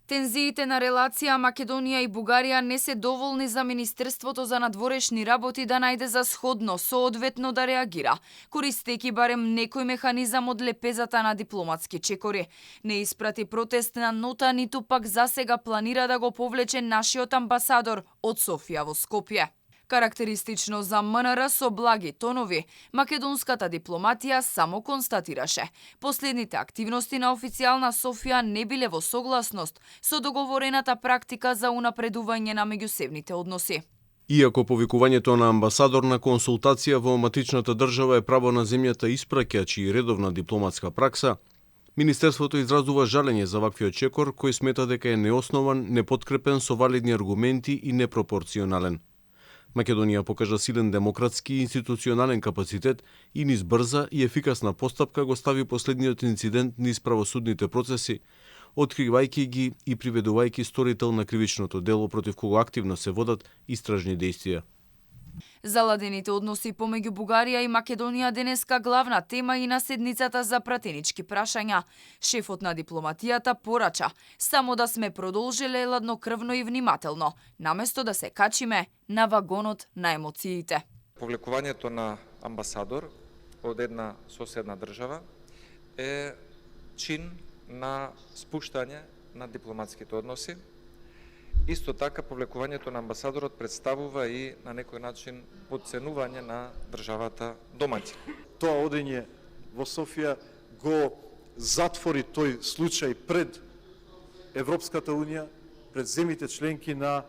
Тензиите на релација Македонија и Бугарија не се доволни за Министерството за надворешни работи да најде за сходно соодветно да реагира, користејќи барем некој механизам од лепезата на дипломатски чекори. Не испрати протестна нота, ниту пак засега планира да го повлече нашиот амбасадор од Софија во Скопје. Карактеристично за МНР со благи тонови, македонската дипломатија само констатираше. Последните активности на официјална Софија не биле во согласност со договорената практика за унапредување на меѓусебните односи. Иако повикувањето на амбасадор на консултација во матичната држава е право на земјата испраќач и редовна дипломатска пракса, Министерството изразува жалење за ваквиот чекор кој смета дека е неоснован, непоткрепен со валидни аргументи и непропорционален. Македонија покажа силен демократски и институционален капацитет и низ брза и ефикасна постапка го стави последниот инцидент низ правосудните процеси, откривајќи ги и приведувајќи сторител на кривичното дело против кого активно се водат истражни действија. Заладените односи помеѓу Бугарија и Македонија денеска главна тема и на седницата за пратенички прашања. Шефот на дипломатијата порача само да сме продолжиле ладнокрвно и внимателно, наместо да се качиме на вагонот на емоциите. Повлекувањето на амбасадор од една соседна држава е чин на спуштање на дипломатските односи. Исто така, повлекувањето на амбасадорот представува и на некој начин подценување на државата домаќин. Тоа одење во Софија го затвори тој случај пред Европската Унија, пред земите членки на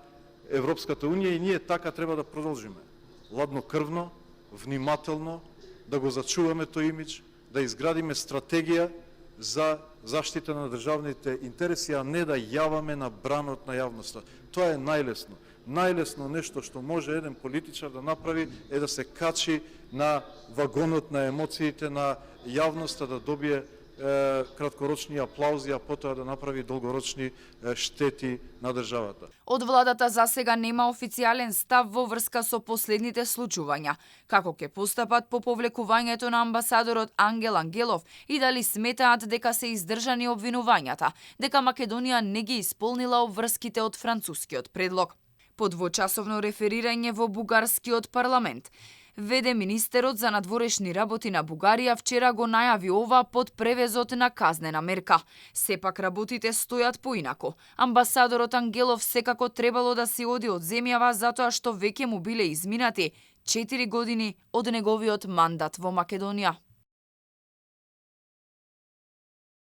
Европската Унија и ние така треба да продолжиме. Ладнокрвно, внимателно, да го зачуваме тој имидж, да изградиме стратегија за заштита на државните интереси, а не да јаваме на бранот на јавноста. Тоа е најлесно. Најлесно нешто што може еден политичар да направи е да се качи на вагонот на емоциите на јавноста, да добие краткорочни аплаузи, а потоа да направи долгорочни штети на државата. Од владата засега нема официјален став во врска со последните случувања, како ќе постапат по повлекувањето на амбасадорот Ангел Ангелов и дали сметаат дека се издржани обвинувањата, дека Македонија не ги исполнила обврските од францускиот предлог. По двочасовно реферирање во бугарскиот парламент, веде министерот за надворешни работи на Бугарија вчера го најави ова под превезот на казнена мерка. Сепак работите стојат поинако. Амбасадорот Ангелов секако требало да си оди од земјава затоа што веќе му биле изминати 4 години од неговиот мандат во Македонија.